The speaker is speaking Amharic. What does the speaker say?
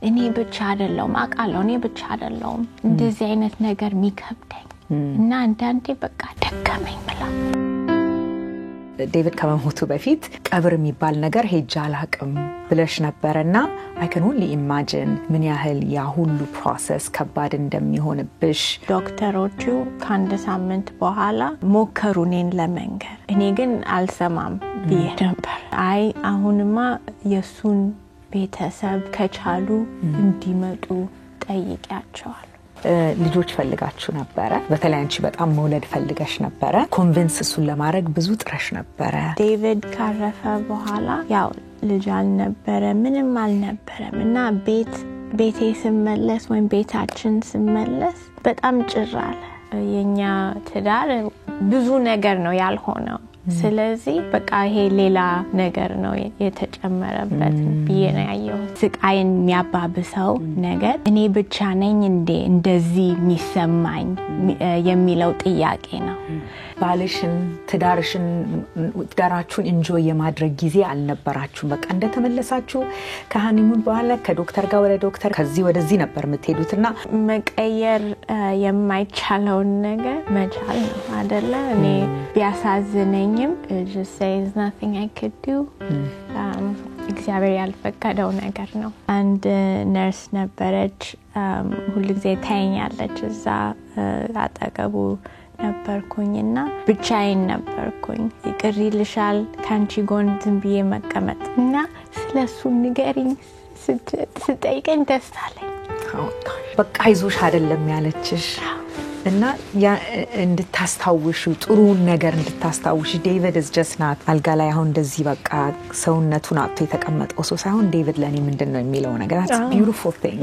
እኔ ብቻ አይደለም አቃለው እኔ ብቻ አይደለም እንደዚህ አይነት ነገር ሚከብደኝ እና አንዳንዴ በቃ ደከመኝ ብላ ዴቪድ ከመሞቱ በፊት ቀብር የሚባል ነገር ሄጃ አላቅም ብለሽ ነበርና I can only imagine ምን ያህል ያ ሁሉ process ከባድ እንደሚሆንብሽ ዶክተሮቹ ከአንድ ሳምንት በኋላ ሞከሩ እኔን ለመንገር እኔ ግን አልሰማም ብዬ ነበር አይ አሁንማ የሱን ቤተሰብ ከቻሉ እንዲመጡ ጠይቂያቸዋል ልጆች ፈልጋችሁ ነበር በተለይ አንቺ በጣም መውለድ ፈልገሽ ነበር ኮንቪንስ እሱን ለማድረግ ብዙ ጥረሽ ነበር ዴቪድ ካረፈ በኋላ ያው ልጅ አልነበረ ምንም አልነበረም እና ቤቴ ስመለስ ወይ ቤታችን ስመለስ በጣም ጭራለ የኛ ትዳር ብዙ ነገር ነው ያልሆነው ስለዚህ በቃ ይሄ ሌላ ነገር ነው የተጨመረበት ቢየና ያየው ስቃይን የሚያባብሰው ነገር እኔ ብቻ ነኝ እንደዚህ የሚሰማኝ የሚለው ጥያቄ ነው ባልሽን ትዳራችሁን ኢንጆይ የማድረግ ጊዜ አልነበራችሁም በቃ እንደተመለሳችሁ ከሃኒሙን በኋላ ከዶክተር ጋር ወደ ዶክተር ከዚህ ወደዚህ ነበር የምትሄዱትና መቀየር የማይቻለው ነገር መቻል ነው አይደለ እኔ ቢያሳዝነኝም just say there's nothing I could do እግዚአብሔር ያልፈቀደው ነገር ነው አንድ ነርስ ነበረች ሁልጊዜ ታየኛለች እዛ አጠገቡ ነበርኩኝና ብቻዬን ነበርኩኝ ይቅር ይልሻል ካንቺ ጎን ዝም ብዬ መቀመጥ እና ስለሱ ንገሪኝ ስትጠይቀኝ ደስ አለኝ በቃ አይዞሽ አይደለም ያለችሽ እና ያ እንድታስታውሹ ጥሩ ነገር እንድታስታውሽ ዴቪድ is just not አልጋ ላይ አሁን እንደዚህ በቃ ሰውነቱን አጥቶ የተቀመጠው ሰው ሳይሆን ዴቪድ ለኔ ምንድነው የሚለው ነገር that's a beautiful thing